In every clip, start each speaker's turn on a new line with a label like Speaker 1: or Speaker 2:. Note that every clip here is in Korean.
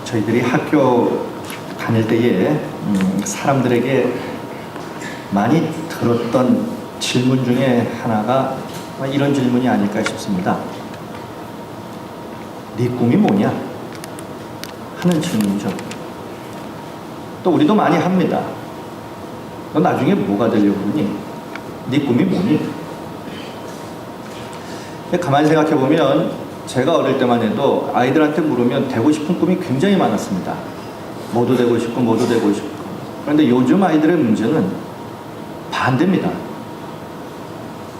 Speaker 1: 저희들이 학교 다닐 때에 사람들에게 많이 들었던 질문 중에 하나가 이런 질문이 아닐까 싶습니다. 네 꿈이 뭐냐? 하는 질문이죠. 또 우리도 많이 합니다. 너 나중에 뭐가 되려고 그러니? 네 꿈이 뭐니? 가만히 생각해보면 제가 어릴 때만 해도 아이들한테 물으면 되고 싶은 꿈이 굉장히 많았습니다. 뭐도 되고 싶고 뭐도 되고 싶고. 그런데 요즘 아이들의 문제는 반대입니다.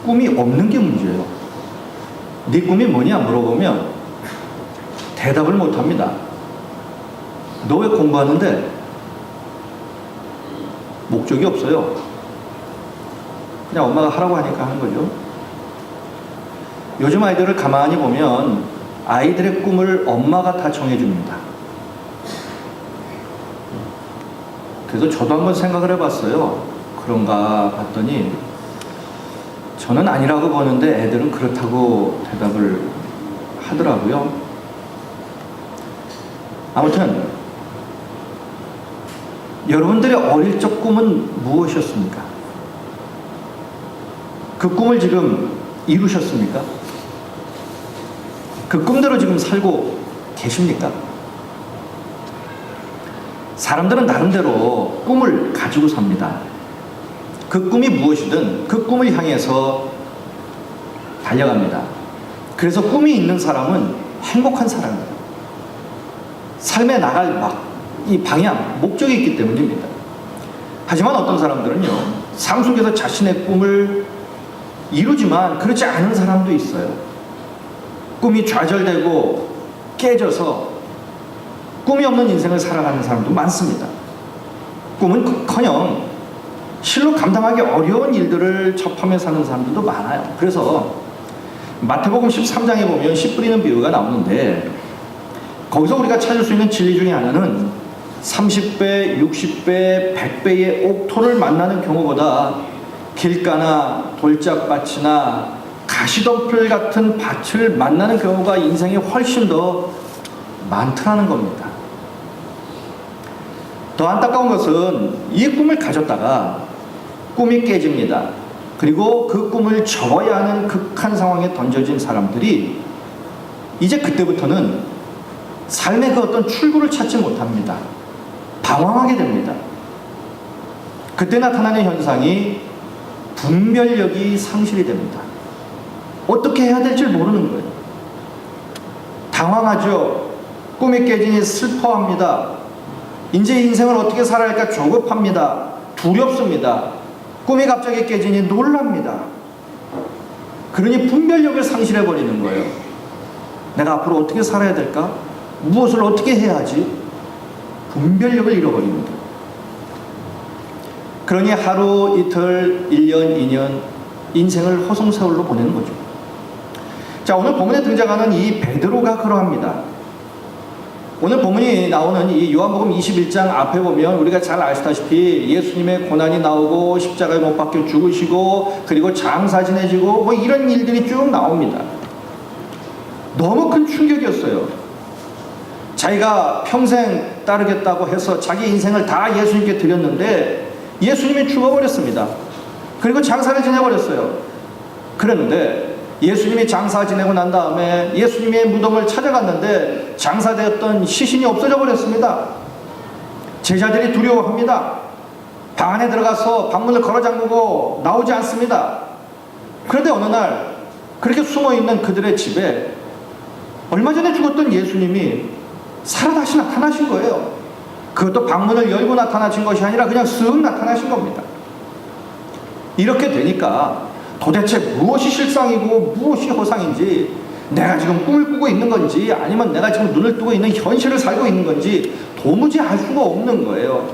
Speaker 1: 꿈이 없는 게 문제예요. 네 꿈이 뭐냐 물어보면 대답을 못합니다. 너 왜 공부하는데? 목적이 없어요. 그냥 엄마가 하라고 하니까 하는 거죠. 요즘 아이들을 가만히 보면 아이들의 꿈을 엄마가 다 정해줍니다. 그래서 저도 한번 생각을 해봤어요. 그런가 봤더니 저는 아니라고 보는데 애들은 그렇다고 대답을 하더라고요. 아무튼 여러분들의 어릴 적 꿈은 무엇이었습니까? 그 꿈을 지금 이루셨습니까? 그 꿈대로 지금 살고 계십니까? 사람들은 나름대로 꿈을 가지고 삽니다. 그 꿈이 무엇이든 그 꿈을 향해서 달려갑니다. 그래서 꿈이 있는 사람은 행복한 사람이에요. 삶에 나갈 이 방향, 목적이 있기 때문입니다. 하지만 어떤 사람들은요, 삶 속에서 자신의 꿈을 이루지만 그렇지 않은 사람도 있어요. 꿈이 좌절되고 깨져서 꿈이 없는 인생을 살아가는 사람도 많습니다. 꿈은 커녕 실로 감당하기 어려운 일들을 접하며 사는 사람들도 많아요. 그래서 마태복음 13장에 보면 씨 뿌리는 비유가 나오는데 거기서 우리가 찾을 수 있는 진리 중에 하나는 30배, 60배, 100배의 옥토를 만나는 경우보다 길가나 돌짝밭이나 가시덤불 같은 밭을 만나는 경우가 인생에 훨씬 더 많더라는 겁니다. 더 안타까운 것은 이 꿈을 가졌다가 꿈이 깨집니다. 그리고 그 꿈을 접어야 하는 극한 상황에 던져진 사람들이 이제 그때부터는 삶의 그 어떤 출구를 찾지 못합니다. 방황하게 됩니다. 그때 나타나는 현상이 분별력이 상실이 됩니다. 어떻게 해야 될지 모르는 거예요. 당황하죠. 꿈이 깨지니 슬퍼합니다. 이제 인생을 어떻게 살아야 할까 조급합니다. 두렵습니다. 꿈이 갑자기 깨지니 놀랍니다. 그러니 분별력을 상실해버리는 거예요. 내가 앞으로 어떻게 살아야 될까? 무엇을 어떻게 해야 하지? 분별력을 잃어버립니다. 그러니 하루, 이틀, 1년, 2년 인생을 허송세월로 보내는 거죠. 자, 오늘 본문에 등장하는 이 베드로가 그러합니다. 오늘 본문이 나오는 이 요한복음 21장 앞에 보면 우리가 잘 아시다시피 예수님의 고난이 나오고 십자가에 못 박혀 죽으시고 그리고 장사 지내지고 뭐 이런 일들이 쭉 나옵니다. 너무 큰 충격이었어요. 자기가 평생 따르겠다고 해서 자기 인생을 다 예수님께 드렸는데 예수님이 죽어버렸습니다. 그리고 장사를 지내버렸어요. 그랬는데 예수님이 장사 지내고 난 다음에 예수님의 무덤을 찾아갔는데 장사되었던 시신이 없어져 버렸습니다. 제자들이 두려워합니다. 방 안에 들어가서 방문을 걸어 잠그고 나오지 않습니다. 그런데 어느 날 그렇게 숨어있는 그들의 집에 얼마 전에 죽었던 예수님이 살아 다시 나타나신 거예요. 그것도 방문을 열고 나타나신 것이 아니라 그냥 쓱 나타나신 겁니다. 이렇게 되니까 도대체 무엇이 실상이고 무엇이 허상인지, 내가 지금 꿈을 꾸고 있는 건지 아니면 내가 지금 눈을 뜨고 있는 현실을 살고 있는 건지 도무지 알 수가 없는 거예요.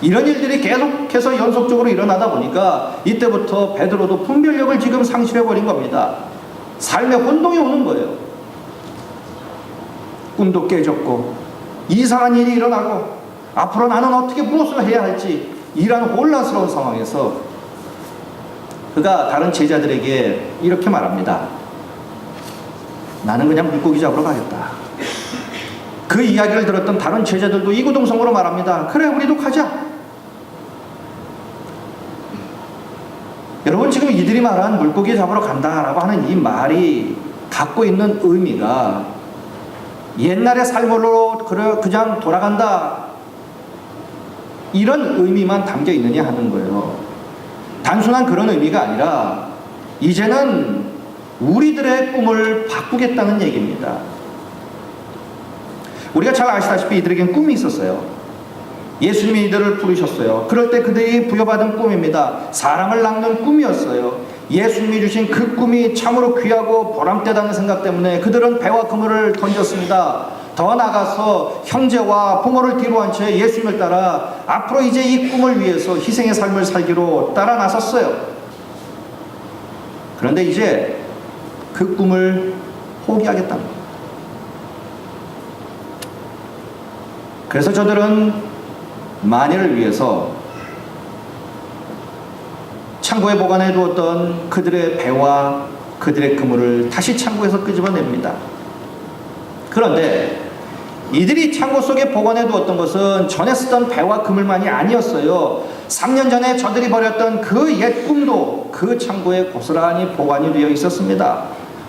Speaker 1: 이런 일들이 계속해서 연속적으로 일어나다 보니까 이때부터 베드로도 분별력을 지금 상실해버린 겁니다. 삶에 혼동이 오는 거예요. 꿈도 깨졌고 이상한 일이 일어나고 앞으로 나는 어떻게 무엇을 해야 할지 이런 혼란스러운 상황에서 그가 다른 제자들에게 이렇게 말합니다. 나는 그냥 물고기 잡으러 가겠다. 그 이야기를 들었던 다른 제자들도 이구동성으로 말합니다. 그래, 우리도 가자. 여러분, 지금 이들이 말한 물고기 잡으러 간다라고 하는 이 말이 갖고 있는 의미가 옛날의 삶으로 그냥 돌아간다, 이런 의미만 담겨 있느냐 하는 거예요. 단순한 그런 의미가 아니라 이제는 우리들의 꿈을 바꾸겠다는 얘기입니다. 우리가 잘 아시다시피 이들에겐 꿈이 있었어요. 예수님이 이들을 부르셨어요. 그럴 때 그들이 부여받은 꿈입니다. 사람을 낳는 꿈이었어요. 예수님이 주신 그 꿈이 참으로 귀하고 보람되다는 생각 때문에 그들은 배와 그물을 던졌습니다. 더 나아가서 형제와 부모를 뒤로 한 채 예수님을 따라 앞으로 이제 이 꿈을 위해서 희생의 삶을 살기로 따라 나섰어요. 그런데 이제 그 꿈을 포기하겠다는 거예요. 그래서 저들은 만일을 위해서 창고에 보관해 두었던 그들의 배와 그들의 그물을 다시 창고에서 끄집어냅니다. 그런데 이들이 창고 속에 보관해 두었던 것은 전에 쓰던 배와 그물만이 아니었어요. 3년 전에 저들이 버렸던 그 옛 꿈도 그 창고에 고스란히 보관이 되어 있었습니다.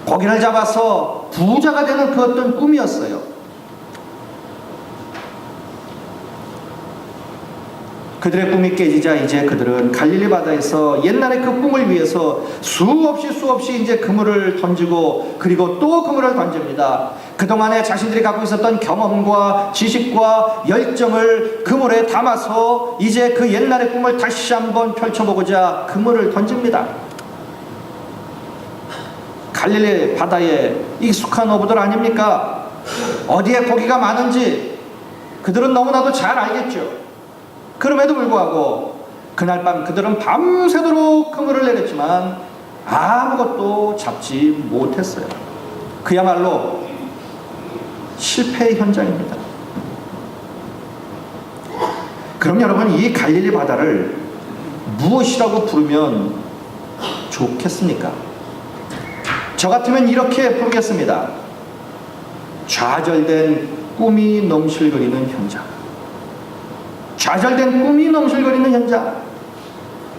Speaker 1: 고기를 잡아서 부자가 되는 그 어떤 꿈이었어요. 그들의 꿈이 깨지자 이제 그들은 갈릴리 바다에서 옛날에 그 꿈을 위해서 수없이 이제 그물을 던지고 그리고 또 그물을 던집니다. 그동안에 자신들이 갖고 있었던 경험과 지식과 열정을 그물에 담아서 이제 그 옛날의 꿈을 다시 한번 펼쳐보고자 그물을 던집니다. 갈릴리 바다에 익숙한 어부들 아닙니까? 어디에 고기가 많은지 그들은 너무나도 잘 알겠죠. 그럼에도 불구하고 그날 밤 그들은 밤새도록 그물을 내렸지만 아무것도 잡지 못했어요. 그야말로 실패의 현장입니다. 그럼 여러분, 이 갈릴리 바다를 무엇이라고 부르면 좋겠습니까? 저 같으면 이렇게 부르겠습니다. 좌절된 꿈이 넘실거리는 현장. 좌절된 꿈이 넘실거리는 현장.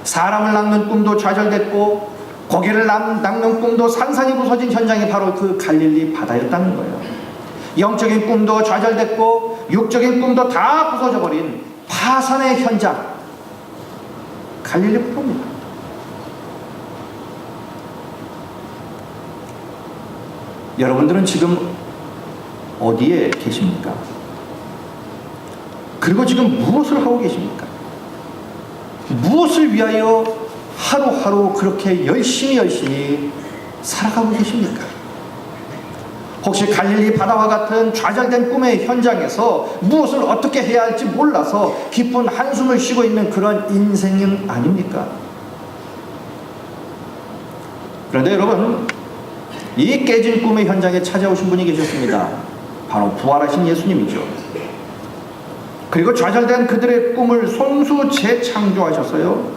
Speaker 1: 사람을 낚는 꿈도 좌절됐고 고기를 낚는 꿈도 산산이 부서진 현장이 바로 그 갈릴리 바다였다는 거예요. 영적인 꿈도 좌절됐고 육적인 꿈도 다 부서져 버린 파산의 현장, 갈릴리 바다입니다. 여러분들은 지금 어디에 계십니까? 그리고 지금 무엇을 하고 계십니까? 무엇을 위하여 하루하루 그렇게 열심히 살아가고 계십니까? 혹시 갈릴리 바다와 같은 좌절된 꿈의 현장에서 무엇을 어떻게 해야 할지 몰라서 깊은 한숨을 쉬고 있는 그런 인생은 아닙니까? 그런데 여러분, 이 깨진 꿈의 현장에 찾아오신 분이 계셨습니다. 바로 부활하신 예수님이죠. 그리고 좌절된 그들의 꿈을 손수 재창조하셨어요.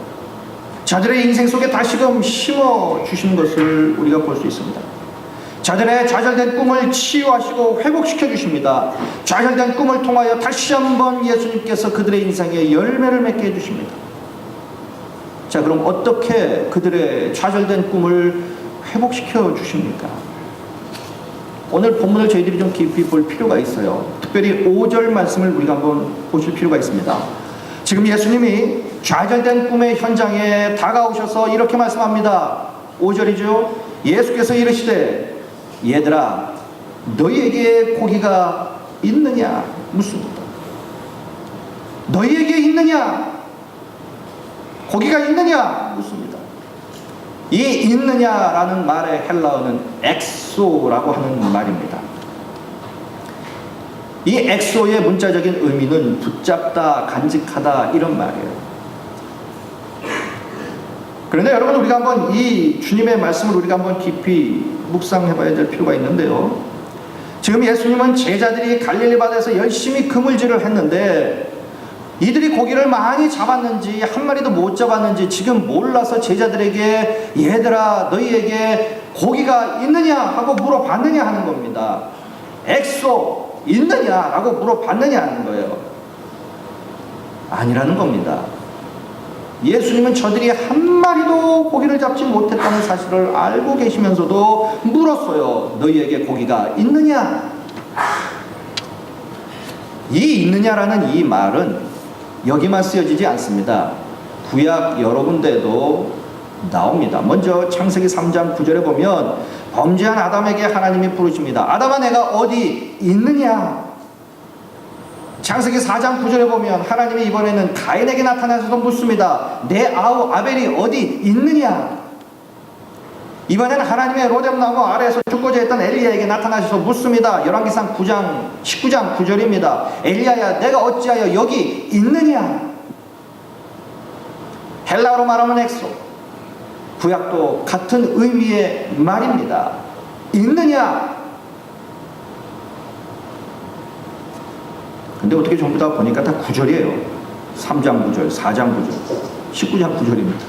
Speaker 1: 자들의 인생 속에 다시금 심어주신 것을 우리가 볼 수 있습니다. 자들의 좌절된 꿈을 치유하시고 회복시켜 주십니다. 좌절된 꿈을 통하여 다시 한번 예수님께서 그들의 인생에 열매를 맺게 해주십니다. 자, 그럼 어떻게 그들의 좌절된 꿈을 회복시켜 주십니까? 오늘 본문을 저희들이 좀 깊이 볼 필요가 있어요. 특별히 5절 말씀을 우리가 한번 보실 필요가 있습니다. 지금 예수님이 좌절된 꿈의 현장에 다가오셔서 이렇게 말씀합니다. 5절이죠. 예수께서 이르시되 얘들아, 너희에게 고기가 있느냐 묻습니다. 너희에게 있느냐, 고기가 있느냐 묻습니다. 이 있느냐라는 말의 헬라어는 엑소라고 하는 말입니다. 이 엑소의 문자적인 의미는 붙잡다, 간직하다, 이런 말이에요. 그런데 여러분, 우리가 한번 이 주님의 말씀을 우리가 한번 깊이 묵상해 봐야 될 필요가 있는데요. 지금 예수님은 제자들이 갈릴리 바다에서 열심히 그물질을 했는데 이들이 고기를 많이 잡았는지 한 마리도 못 잡았는지 지금 몰라서 제자들에게 얘들아, 너희에게 고기가 있느냐 하고 물어봤느냐 하는 겁니다. 엑소, 있느냐라고 물어봤느냐는 거예요. 아니라는 겁니다. 예수님은 저들이 한 마리도 고기를 잡지 못했다는 사실을 알고 계시면서도 물었어요. 너희에게 고기가 있느냐? 이 있느냐라는 이 말은 여기만 쓰여지지 않습니다. 구약 여러 군데도 나옵니다. 먼저 창세기 3장 9절에 보면 범죄한 아담에게 하나님이 부르십니다. 아담아, 내가 어디 있느냐? 창세기 4장 9절에 보면 하나님이 이번에는 가인에게 나타나셔서 묻습니다. 내 아우 아벨이 어디 있느냐? 이번에는 하나님의 로뎀나무 아래에서 죽고자 했던 엘리야에게 나타나셔서 묻습니다. 열왕기상 19장 9절입니다. 엘리야야, 내가 어찌하여 여기 있느냐? 헬라어로 말하면 엑소, 구약도 같은 의미의 말입니다. 있느냐? 근데 어떻게 전부 다 보니까 다 9절이에요. 3장 9절, 4장 9절, 19장 9절입니다.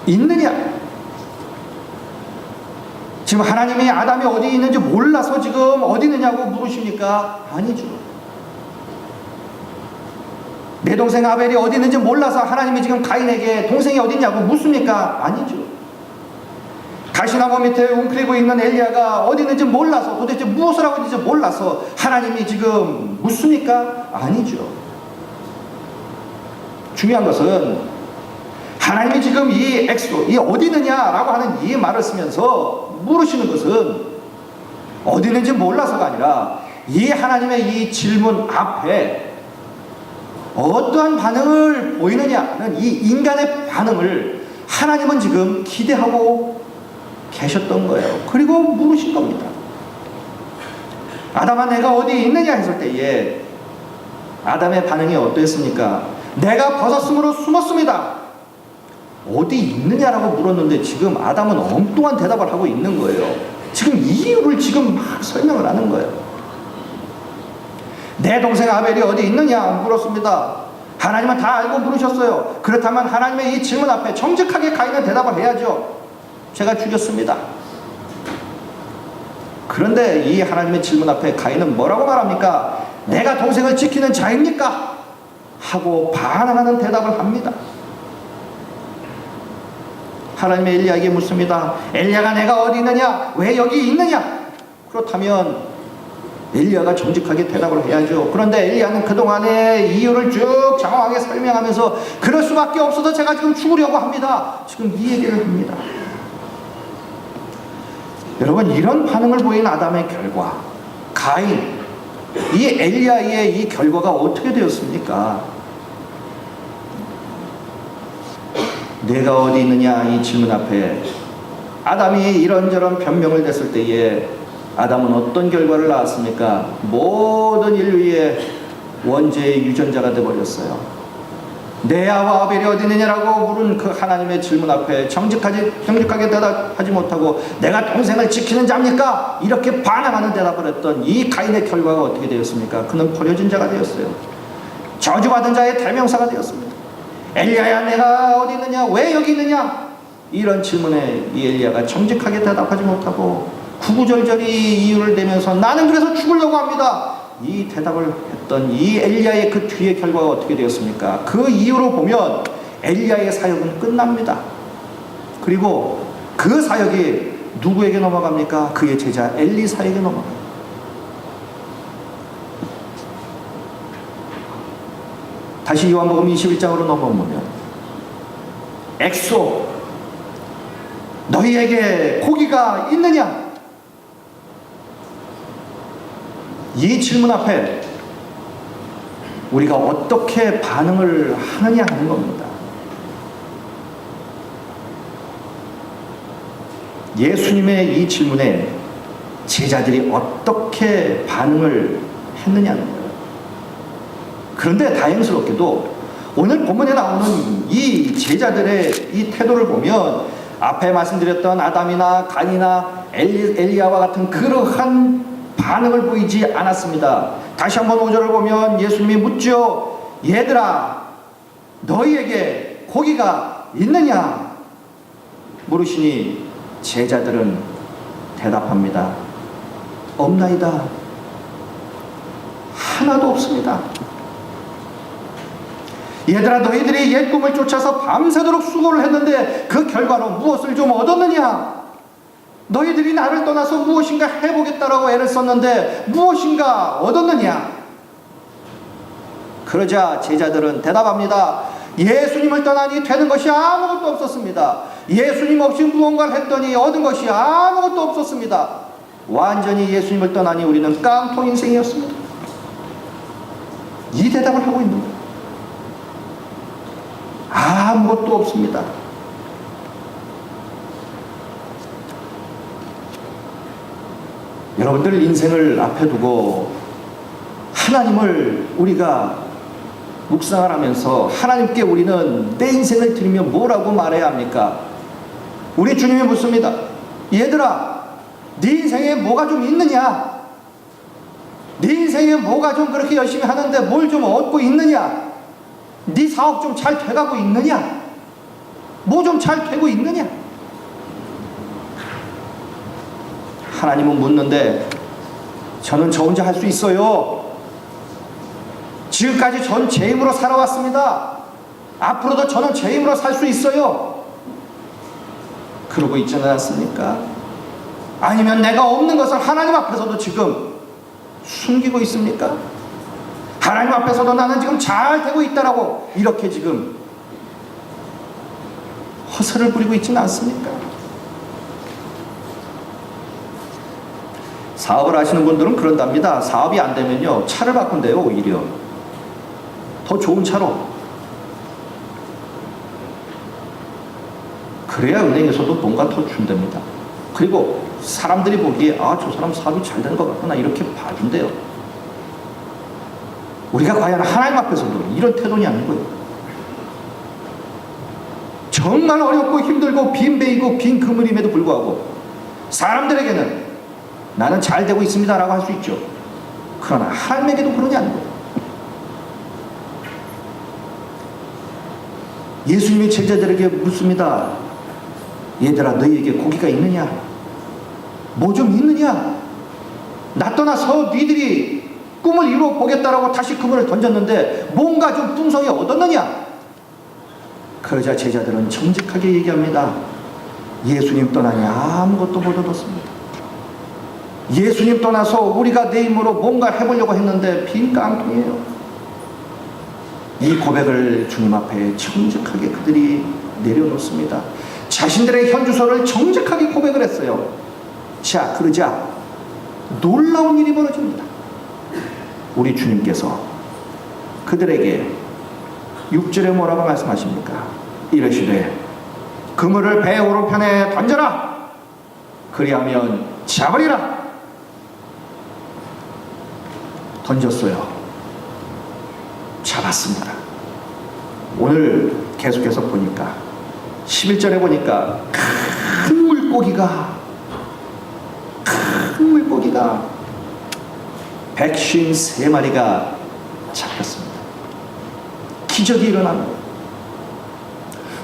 Speaker 1: 있느냐? 지금 하나님이 아담이 어디 있는지 몰라서 지금 어디 있느냐고 물으십니까? 아니죠. 내 동생 아벨이 어디 있는지 몰라서 하나님이 지금 가인에게 동생이 어디 있냐고 묻습니까? 아니죠. 가시나무 밑에 웅크리고 있는 엘리야가 어디 있는지 몰라서, 도대체 무엇을 하고 있는지 몰라서 하나님이 지금 묻습니까? 아니죠. 중요한 것은 하나님이 지금 이 어디 있느냐라고 하는 이 말을 쓰면서 물으시는 것은 어디 있는지 몰라서가 아니라 이 하나님의 이 질문 앞에 어떠한 반응을 보이느냐는 이 인간의 반응을 하나님은 지금 기대하고 계셨던 거예요. 그리고 물으신 겁니다. 아담아, 내가 어디 있느냐 했을 때에 아담의 반응이 어떠했습니까? 내가 벗었으므로 숨었습니다. 어디 있느냐라고 물었는데 지금 아담은 엉뚱한 대답을 하고 있는 거예요. 지금 이유를 지금 막 설명을 하는 거예요. 내 동생 아벨이 어디 있느냐 물었습니다. 하나님은 다 알고 물으셨어요. 그렇다면 하나님의 이 질문 앞에 정직하게 가인은 대답을 해야죠. 제가 죽였습니다. 그런데 이 하나님의 질문 앞에 가인은 뭐라고 말합니까? 내가 동생을 지키는 자입니까? 하고 반항하는 대답을 합니다. 하나님의 엘리야에게 묻습니다. 엘리야가 내가 어디 있느냐? 왜 여기 있느냐? 그렇다면 엘리야가 정직하게 대답을 해야죠. 그런데 엘리야는 그동안의 이유를 쭉 장황하게 설명하면서 그럴 수밖에 없어서 제가 지금 죽으려고 합니다. 지금 이 얘기를 합니다. 여러분, 이런 반응을 보인 아담의 결과, 가인, 이 엘리야의 이 결과가 어떻게 되었습니까? 내가 어디 있느냐 이 질문 앞에 아담이 이런저런 변명을 냈을 때에 아담은 어떤 결과를 낳았습니까? 모든 인류의 원죄의 유전자가 되어버렸어요. 내 아와 아벨이 어디 있느냐라고 물은 그 하나님의 질문 앞에 정직하게 대답하지 못하고 내가 동생을 지키는 자입니까? 이렇게 반항하는 대답을 했던 이 가인의 결과가 어떻게 되었습니까? 그는 버려진 자가 되었어요. 저주받은 자의 대명사가 되었습니다. 엘리야야, 내가 어디 있느냐? 왜 여기 있느냐? 이런 질문에 이 엘리야가 정직하게 대답하지 못하고 구구절절히 이유를 대면서 나는 그래서 죽으려고 합니다. 이 대답을 했던 이 엘리야의 그 뒤의 결과가 어떻게 되었습니까? 그 이유로 보면 엘리야의 사역은 끝납니다. 그리고 그 사역이 누구에게 넘어갑니까? 그의 제자 엘리사에게 넘어갑니다. 다시 요한복음 21장으로 넘어오면 엑소, 너희에게 고기가 있느냐? 이 질문 앞에 우리가 어떻게 반응을 하느냐 하는 겁니다. 예수님의 이 질문에 제자들이 어떻게 반응을 했느냐는 거예요. 그런데 다행스럽게도 오늘 본문에 나오는 이 제자들의 이 태도를 보면 앞에 말씀드렸던 아담이나 가인이나 엘리야와 같은 그러한 반응을 보이지 않았습니다. 다시 한번 5절을 보면 예수님이 묻죠. 얘들아, 너희에게 고기가 있느냐? 물으시니 제자들은 대답합니다. 없나이다. 하나도 없습니다. 얘들아, 너희들이 옛 꿈을 쫓아서 밤새도록 수고를 했는데 그 결과로 무엇을 좀 얻었느냐? 너희들이 나를 떠나서 무엇인가 해보겠다라고 애를 썼는데 무엇인가 얻었느냐? 그러자 제자들은 대답합니다. 예수님을 떠나니 되는 것이 아무것도 없었습니다. 예수님 없이 무언가를 했더니 얻은 것이 아무것도 없었습니다. 완전히 예수님을 떠나니 우리는 깡통 인생이었습니다. 이 대답을 하고 있는 거예요. 아무것도 없습니다. 여러분들 인생을 앞에 두고 하나님을 우리가 묵상을 하면서 하나님께 우리는 내 인생을 드리면 뭐라고 말해야 합니까? 우리 주님이 묻습니다. 얘들아, 네 인생에 뭐가 좀 있느냐? 네 인생에 뭐가 좀 그렇게 열심히 하는데 뭘 좀 얻고 있느냐? 네 사업 좀 잘 돼가고 있느냐? 뭐 좀 잘 되고 있느냐? 하나님은 묻는데 저는 저 혼자 할 수 있어요. 지금까지 전 제 힘으로 살아왔습니다. 앞으로도 저는 제 힘으로 살 수 있어요. 그러고 있지는 않습니까? 아니면 내가 없는 것을 하나님 앞에서도 지금 숨기고 있습니까? 하나님 앞에서도 나는 지금 잘 되고 있다라고 이렇게 지금 허세를 부리고 있지는 않습니까? 사업을 하시는 분들은 그런답니다. 사업이 안 되면요, 차를 바꾼대요. 오히려 더 좋은 차로. 그래야 은행에서도 뭔가 더 준답니다. 그리고 사람들이 보기에 아, 저 사람 사업이 잘 되는 것 같구나 이렇게 봐준대요. 우리가 과연 하나님 앞에서도 이런 태도는 아니고요. 정말 어렵고 힘들고 빈배이고 빈 그물임에도 불구하고 사람들에게는 나는 잘 되고 있습니다 라고 할 수 있죠. 그러나 하나님에게도 그러지 않는 거예요. 예수님이 제자들에게 묻습니다. 얘들아, 너희에게 고기가 있느냐? 뭐 좀 있느냐? 나 떠나서 너희들이 꿈을 이루어 보겠다라고 다시 그물을 던졌는데 뭔가 좀 풍성히 얻었느냐? 그러자 제자들은 정직하게 얘기합니다. 예수님 떠나니 아무것도 못 얻었습니다. 예수님 떠나서 우리가 내 힘으로 뭔가 해보려고 했는데 빈 깡통이에요. 이 고백을 주님 앞에 정직하게 그들이 내려놓습니다. 자신들의 현주소를 정직하게 고백을 했어요. 자, 그러자 놀라운 일이 벌어집니다. 우리 주님께서 그들에게 6절에 뭐라고 말씀하십니까? 이르시되 그물을 배 오른편에 던져라. 그리하면 잡으리라. 던졌어요. 잡았습니다. 오늘 계속해서 보니까 11절에 보니까 큰 물고기가 153마리가 잡혔습니다. 기적이 일어납니다.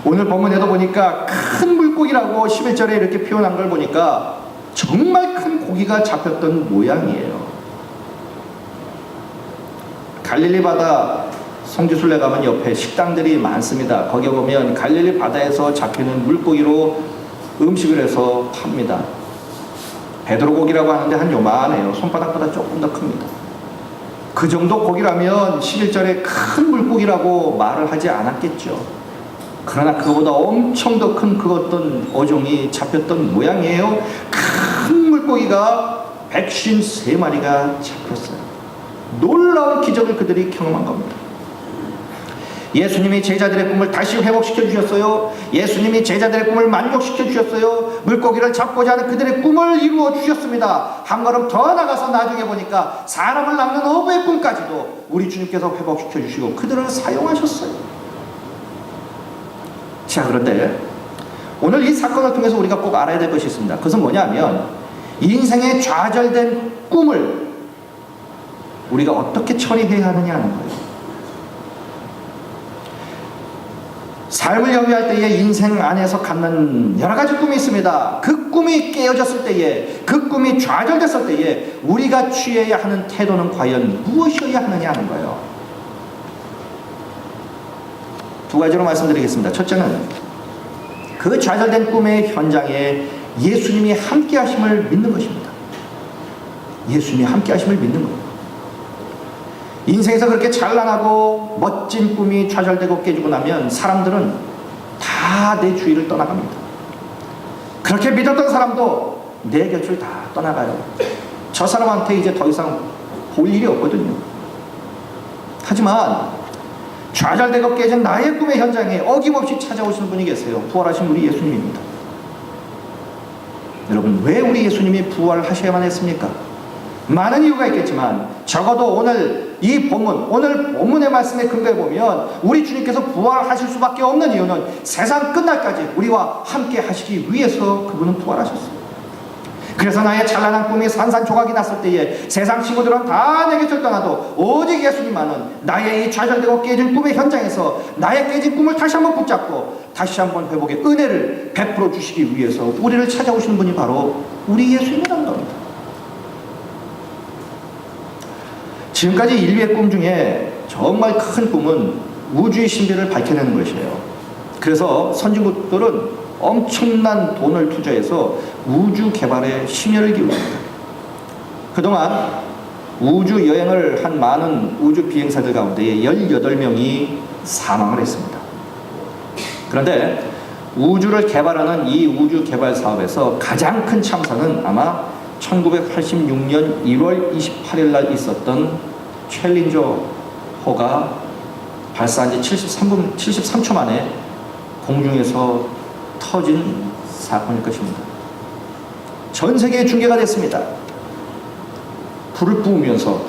Speaker 1: 오늘 본문에도 보니까 큰 물고기라고 11절에 이렇게 표현한 걸 보니까 정말 큰 고기가 잡혔던 모양이에요. 갈릴리 바다 성지순례 가면 옆에 식당들이 많습니다. 거기 보면 갈릴리 바다에서 잡히는 물고기로 음식을 해서 팝니다. 베드로 고기라고 하는데 한 요만해요. 손바닥보다 조금 더 큽니다. 그 정도 고기라면 11절에 큰 물고기라고 말을 하지 않았겠죠. 그러나 그거보다 엄청 더 큰 그 어떤 어종이 잡혔던 모양이에요. 큰 물고기가 153마리가 잡혔어요. 놀라운 기적을 그들이 경험한 겁니다. 예수님이 제자들의 꿈을 다시 회복시켜 주셨어요. 예수님이 제자들의 꿈을 만족시켜 주셨어요. 물고기를 잡고자 하는 그들의 꿈을 이루어 주셨습니다. 한 걸음 더 나가서 나중에 보니까 사람을 낚는 어부의 꿈까지도 우리 주님께서 회복시켜 주시고 그들을 사용하셨어요. 자, 그런데 오늘 이 사건을 통해서 우리가 꼭 알아야 될 것이 있습니다. 그것은 뭐냐면 인생의 좌절된 꿈을 우리가 어떻게 처리해야 하느냐 하는 거예요. 삶을 영위할 때에 인생 안에서 갖는 여러 가지 꿈이 있습니다. 그 꿈이 깨어졌을 때에, 그 꿈이 좌절됐을 때에 우리가 취해야 하는 태도는 과연 무엇이어야 하느냐 하는 거예요. 두 가지로 말씀드리겠습니다. 첫째는 그 좌절된 꿈의 현장에 예수님이 함께 하심을 믿는 것입니다. 예수님이 함께 하심을 믿는 거예요. 인생에서 그렇게 찬란하고 멋진 꿈이 좌절되고 깨지고 나면 사람들은 다 내 주위를 떠나갑니다. 그렇게 믿었던 사람도 내 곁을 다 떠나가요. 저 사람한테 이제 더 이상 볼 일이 없거든요. 하지만 좌절되고 깨진 나의 꿈의 현장에 어김없이 찾아오시는 분이 계세요. 부활하신 우리 예수님입니다. 여러분, 왜 우리 예수님이 부활하셔야만 했습니까? 많은 이유가 있겠지만 적어도 오늘 이 본문, 오늘 본문의 말씀에 근거해 보면 우리 주님께서 부활하실 수밖에 없는 이유는 세상 끝날까지 우리와 함께 하시기 위해서 그분은 부활하셨어요. 그래서 나의 찬란한 꿈이 산산조각이 났을 때에 세상 친구들은 다 내 곁을 떠나도 오직 예수님만은 나의 이 좌절되고 깨진 꿈의 현장에서 나의 깨진 꿈을 다시 한번 붙잡고 다시 한번 회복의 은혜를 베풀어 주시기 위해서 우리를 찾아오시는 분이 바로 우리 예수님이라는 겁니다. 지금까지 인류의 꿈 중에 정말 큰 꿈은 우주의 신비를 밝혀내는 것이에요. 그래서 선진국들은 엄청난 돈을 투자해서 우주 개발에 심혈을 기울입니다. 그동안 우주 여행을 한 많은 우주 비행사들 가운데 18명이 사망을 했습니다. 그런데 우주를 개발하는 이 우주 개발 사업에서 가장 큰 참사는 아마 1986년 1월 28일 날 있었던 챌린저호가 발사한 지 73초 만에 공중에서 터진 사건일 것입니다. 전 세계에 중계가 됐습니다. 불을 뿜으면서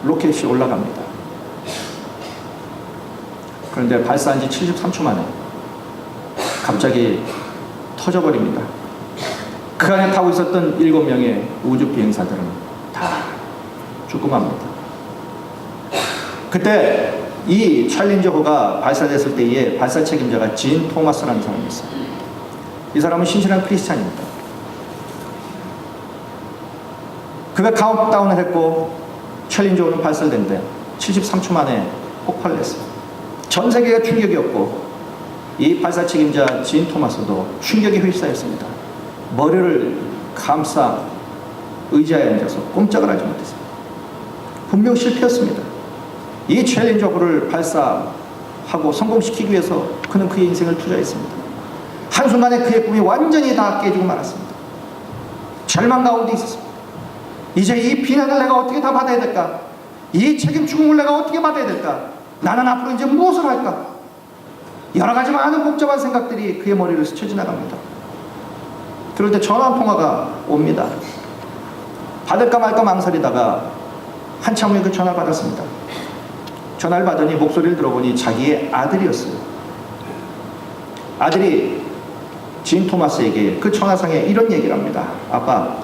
Speaker 1: 로켓이 올라갑니다. 그런데 발사한 지 73초 만에 갑자기 터져버립니다. 그 안에 타고 있었던 7명의 우주 비행사들은 다 죽고 맙니다. 그때 이 챌린저호가 발사됐을 때의 발사 책임자가 진 토마스라는 사람이었어요. 이 사람은 신실한 크리스찬입니다. 그가 카운트다운을 했고 챌린저호는 발사됐는데 73초 만에 폭발을 했어요. 전 세계가 충격이었고 이 발사 책임자 진 토마스도 충격에 휩싸였습니다. 머리를 감싸 의자에 앉아서 꼼짝을 하지 못했습니다. 분명 실패였습니다. 이 챌린저호를 발사하고 성공시키기 위해서 그는 그의 인생을 투자했습니다. 한순간에 그의 꿈이 완전히 다 깨지고 말았습니다. 절망 가운데 있었습니다. 이제 이 비난을 내가 어떻게 다 받아야 될까? 이 책임 추궁을 내가 어떻게 받아야 될까? 나는 앞으로 이제 무엇을 할까? 여러 가지 많은 복잡한 생각들이 그의 머리를 스쳐 지나갑니다. 그럴 때 전화 한 통화가 옵니다. 받을까 말까 망설이다가 한참 후에 그 전화를 받았습니다. 전화를 받으니 목소리를 들어보니 자기의 아들이었어요. 아들이 진 토마스에게 그 전화상에 이런 얘기를 합니다. 아빠,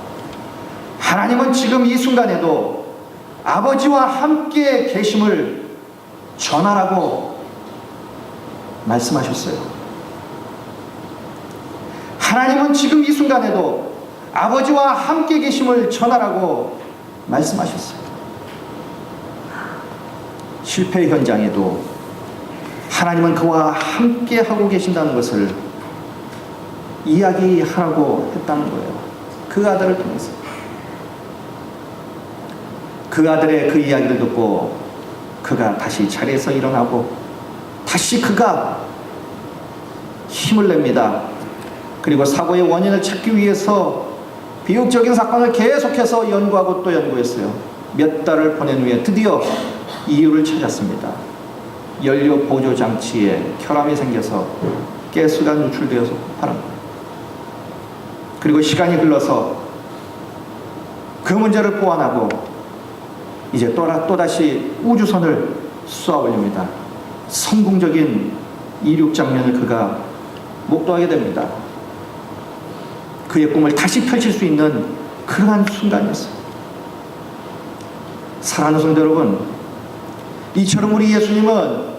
Speaker 1: 하나님은 지금 이 순간에도 아버지와 함께 계심을 전하라고 말씀하셨어요. 하나님은 지금 이 순간에도 아버지와 함께 계심을 전하라고 말씀하셨어요. 실패 현장에도 하나님은 그와 함께 하고 계신다는 것을 이야기하라고 했다는 거예요. 그 아들을 통해서. 그 아들의 그 이야기를 듣고 그가 다시 자리에서 일어나고 다시 그가 힘을 냅니다. 그리고 사고의 원인을 찾기 위해서 비극적인 사건을 계속해서 연구하고 또 연구했어요. 몇 달을 보낸 후에 드디어 이유를 찾았습니다. 연료 보조 장치에 결함이 생겨서 가스가 누출되어서 폭발한 거예요. 그리고 시간이 흘러서 그 문제를 보완하고 이제 또다시 우주선을 쏘아 올립니다. 성공적인 이륙 장면을 그가 목도하게 됩니다. 그의 꿈을 다시 펼칠 수 있는 그러한 순간이었어요. 사랑하는 성도 여러분, 이처럼 우리 예수님은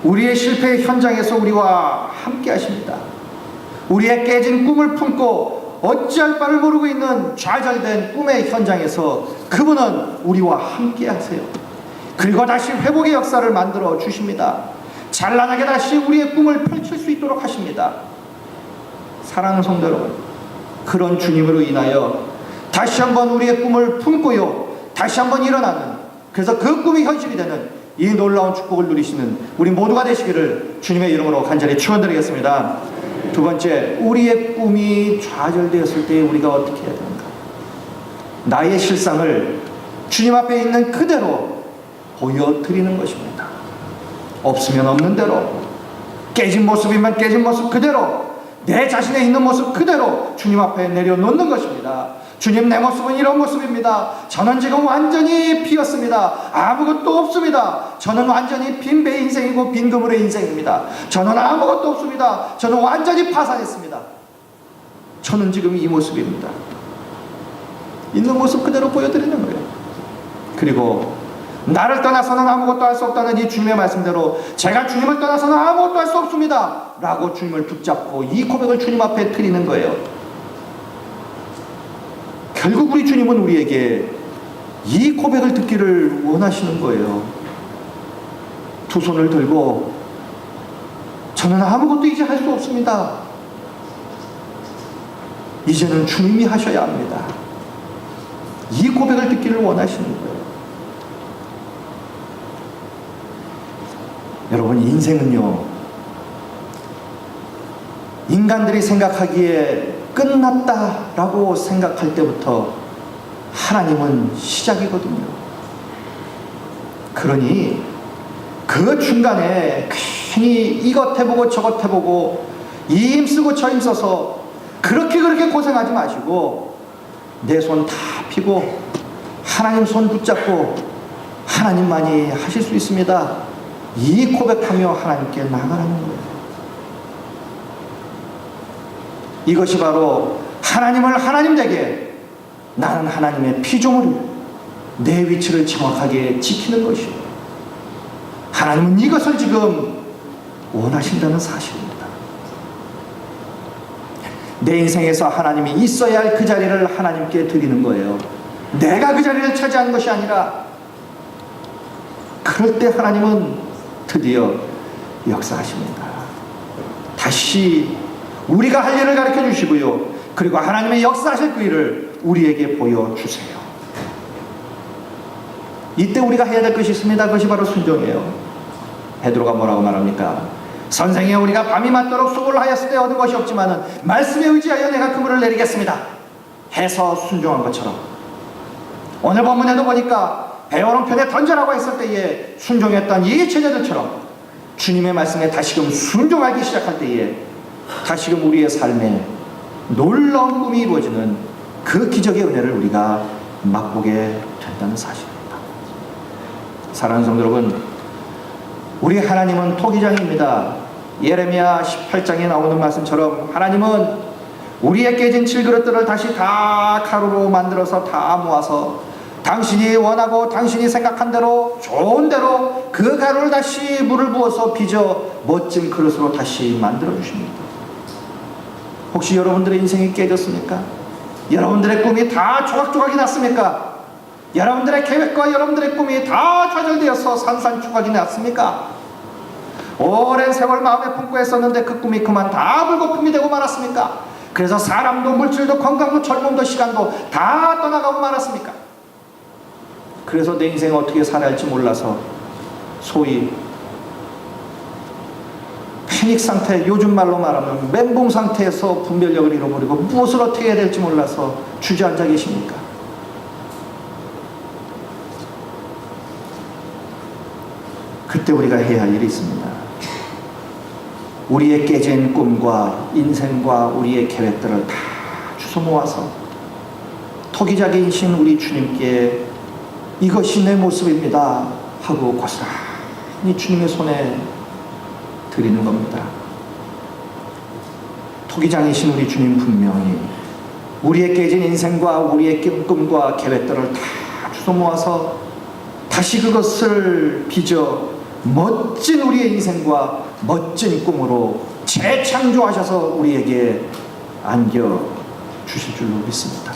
Speaker 1: 우리의 실패의 현장에서 우리와 함께 하십니다. 우리의 깨진 꿈을 품고 어찌할 바를 모르고 있는 좌절된 꿈의 현장에서 그분은 우리와 함께 하세요. 그리고 다시 회복의 역사를 만들어 주십니다. 찬란하게 다시 우리의 꿈을 펼칠 수 있도록 하십니다. 사랑하는 성도 여러분, 그런 주님으로 인하여 다시 한번 우리의 꿈을 품고요, 다시 한번 일어나는, 그래서 그 꿈이 현실이 되는 이 놀라운 축복을 누리시는 우리 모두가 되시기를 주님의 이름으로 간절히 축원드리겠습니다. 두 번째, 우리의 꿈이 좌절되었을 때 우리가 어떻게 해야 되는가? 나의 실상을 주님 앞에 있는 그대로 보여드리는 것입니다. 없으면 없는 대로, 깨진 모습이면 깨진 모습 그대로, 내 자신의 있는 모습 그대로 주님 앞에 내려놓는 것입니다. 주님, 내 모습은 이런 모습입니다. 저는 지금 완전히 비었습니다. 아무것도 없습니다. 저는 완전히 빈배 인생이고 빈 그물의 인생입니다. 저는 아무것도 없습니다. 저는 완전히 파산했습니다. 저는 지금 이 모습입니다. 있는 모습 그대로 보여드리는 거예요. 그리고 나를 떠나서는 아무것도 할 수 없다는 이 주님의 말씀대로 제가 주님을 떠나서는 아무것도 할 수 없습니다 라고 주님을 붙잡고 이 고백을 주님 앞에 드리는 거예요. 결국 우리 주님은 우리에게 이 고백을 듣기를 원하시는 거예요. 두 손을 들고 저는 아무것도 이제 할 수 없습니다. 이제는 주님이 하셔야 합니다. 이 고백을 듣기를 원하시는 거예요. 여러분, 인생은요, 인간들이 생각하기에 끝났다라고 생각할 때부터 하나님은 시작이거든요. 그러니 그 중간에 괜히 이것 해보고 저것 해보고 이 힘쓰고 저 힘써서 그렇게 고생하지 마시고 내 손 다 펴고 하나님 손 붙잡고 하나님만이 하실 수 있습니다, 이 고백하며 하나님께 나아가는 거예요. 이것이 바로 하나님을 하나님 되게, 나는 하나님의 피조물이고 내 위치를 정확하게 지키는 것이에요. 하나님은 이것을 지금 원하신다는 사실입니다. 내 인생에서 하나님이 있어야 할 그 자리를 하나님께 드리는 거예요. 내가 그 자리를 차지하는 것이 아니라. 그럴 때 하나님은 드디어 역사하십니다. 다시 우리가 할 일을 가르쳐 주시고요, 그리고 하나님의 역사하실 그 일을 우리에게 보여주세요. 이때 우리가 해야 될 것이 있습니다. 그것이 바로 순종이에요. 베드로가 뭐라고 말합니까? 선생이여, 우리가 밤이 맞도록 수고를 하였을 때 얻은 것이 없지만은 말씀에 의지하여 내가 그물을 내리겠습니다 해서 순종한 것처럼, 오늘 본문에도 보니까 배오른 편에 던져라고 했을 때에 순종했던 이 제자들처럼 주님의 말씀에 다시금 순종하기 시작할 때에 다시금 우리의 삶에 놀라운 꿈이 이루어지는 그 기적의 은혜를 우리가 맛보게 된다는 사실입니다. 사랑하는 성도 여러분, 우리 하나님은 토기장입니다. 예레미야 18장에 나오는 말씀처럼 하나님은 우리의 깨진 질그릇들을 다시 다 가루로 만들어서 다 모아서 당신이 원하고 당신이 생각한 대로, 좋은 대로 그 가루를 다시 물을 부어서 빚어 멋진 그릇으로 다시 만들어 주십니다. 혹시 여러분들의 인생이 깨졌습니까? 여러분들의 꿈이 다 조각조각이 났습니까? 여러분들의 계획과 여러분들의 꿈이 다 좌절되어서 산산조각이 났습니까? 오랜 세월 마음에 품고 했었는데 그 꿈이 그만 다 불거품이 되고 말았습니까? 그래서 사람도 물질도 건강도 젊음도 시간도 다 떠나가고 말았습니까? 그래서 내 인생을 어떻게 살아야 할지 몰라서 소위 패닉 상태, 요즘 말로 말하면 멘붕 상태에서 분별력을 잃어버리고 무엇을 어떻게 해야 될지 몰라서 주저앉아 계십니까? 그때 우리가 해야 할 일이 있습니다. 우리의 깨진 꿈과 인생과 우리의 계획들을 다 주워 모아서 토기자기이신 우리 주님께 이것이 내 모습입니다 하고 고스란히 주님의 손에 드리는 겁니다. 토기장이신 우리 주님 분명히 우리의 깨진 인생과 우리의 꿈과 계획들을 다 주워 모아서 다시 그것을 빚어 멋진 우리의 인생과 멋진 꿈으로 재창조하셔서 우리에게 안겨주실 줄로 믿습니다.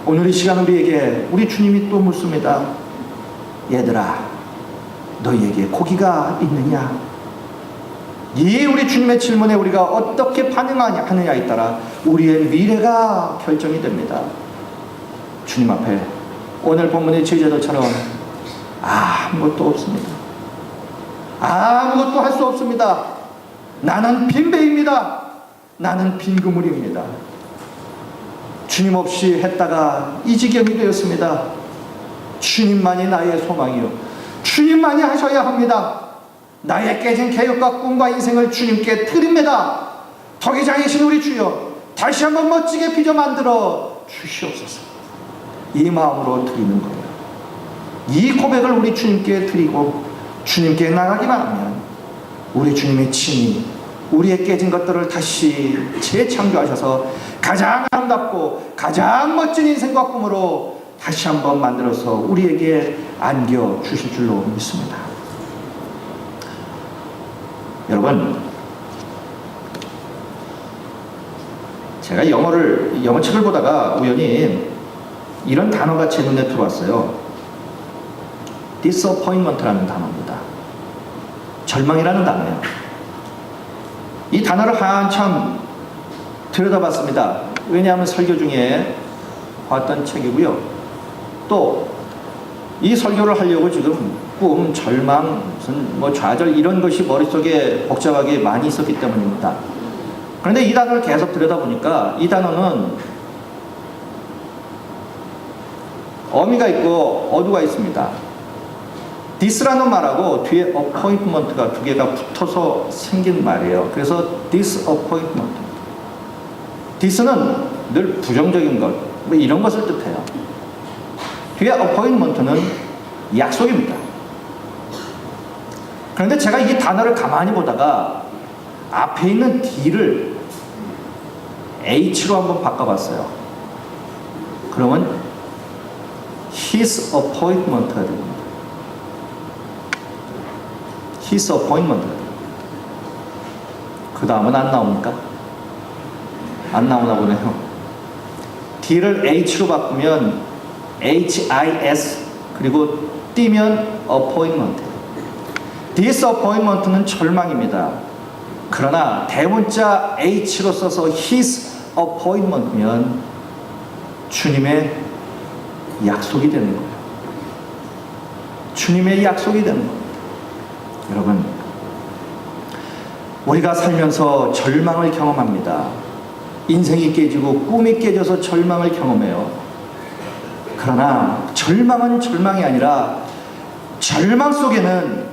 Speaker 1: 오늘 이 시간 우리에게 우리 주님이 또 묻습니다. 얘들아, 너희에게 고기가 있느냐? 이 우리 주님의 질문에 우리가 어떻게 반응하느냐에 따라 우리의 미래가 결정이 됩니다. 주님 앞에 오늘 본문의 제자들처럼 아무것도 없습니다. 아무것도 할 수 없습니다. 나는 빈배입니다. 나는 빈 그물입니다. 주님 없이 했다가 이 지경이 되었습니다. 주님만이 나의 소망이요, 주님만이 하셔야 합니다. 나의 깨진 계획과 꿈과 인생을 주님께 드립니다. 덕이장이신 우리 주여, 다시 한번 멋지게 빚어 만들어 주시옵소서. 이 마음으로 드리는 거예요. 이 고백을 우리 주님께 드리고 주님께 나가기만 하면 우리 주님의 친히 우리의 깨진 것들을 다시 재창조하셔서 가장 아름답고 가장 멋진 인생과 꿈으로 다시 한번 만들어서 우리에게 안겨주실 줄로 믿습니다. 여러분, 제가 영어책을 보다가 우연히 이런 단어가 제 눈에 들어왔어요. disappointment라는 단어입니다. 절망이라는 단어예요. 이 단어를 한참 들여다봤습니다. 왜냐하면 설교 중에 봤던 책이고요. 또 이 설교를 하려고 지금 꿈, 절망, 무슨 좌절 이런 것이 머릿속에 복잡하게 많이 있었기 때문입니다. 그런데 이 단어를 계속 들여다보니까 이 단어는 어미가 있고 어두가 있습니다. this라는 말하고 뒤에 appointment가 두 개가 붙어서 생긴 말이에요. 그래서 disappointment. this는 늘 부정적인 것, 이런 것을 뜻해요. 뒤에 appointment는 약속입니다. 그런데 제가 이 단어를 가만히 보다가 앞에 있는 D를 H로 한번 바꿔봤어요. 그러면 his appointment가 됩니다. his appointment. 그 다음은 안 나옵니까? 안 나오나 보네요. D를 H로 바꾸면 HIS, 그리고 띄면 appointment. disappointment는 절망입니다. 그러나 대문자 H로 써서 his appointment면 주님의 약속이 되는 거예요. 주님의 약속이 되는 겁니다. 여러분, 우리가 살면서 절망을 경험합니다. 인생이 깨지고 꿈이 깨져서 절망을 경험해요. 그러나 절망은 절망이 아니라 절망 속에는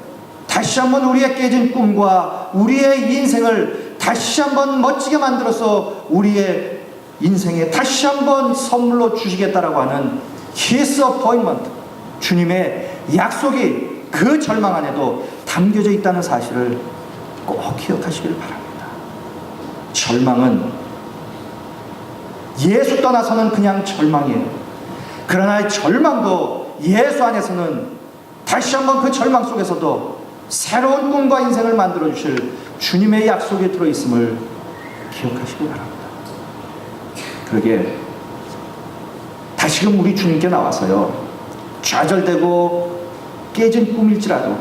Speaker 1: 다시 한번 우리의 깨진 꿈과 우리의 인생을 다시 한번 멋지게 만들어서 우리의 인생에 다시 한번 선물로 주시겠다라고 하는 His appointment, 주님의 약속이 그 절망 안에도 담겨져 있다는 사실을 꼭 기억하시길 바랍니다. 절망은 예수 떠나서는 그냥 절망이에요. 그러나 절망도 예수 안에서는 다시 한번 그 절망 속에서도 새로운 꿈과 인생을 만들어 주실 주님의 약속이 들어있음을 기억하시기 바랍니다. 그러게 다시금 우리 주님께 나와서요, 좌절되고 깨진 꿈일지라도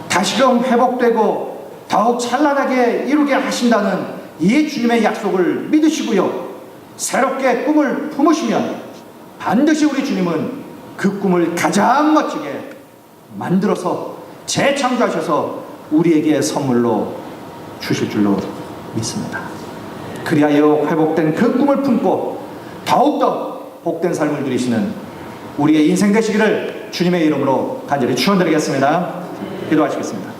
Speaker 1: 다시금 회복되고 더욱 찬란하게 이루게 하신다는 이 주님의 약속을 믿으시고요, 새롭게 꿈을 품으시면 반드시 우리 주님은 그 꿈을 가장 멋지게 만들어서 재창조하셔서 우리에게 선물로 주실 줄로 믿습니다. 그리하여 회복된 그 꿈을 품고 더욱더 복된 삶을 누리시는 우리의 인생 되시기를 주님의 이름으로 간절히 축원드리겠습니다. 기도하시겠습니다.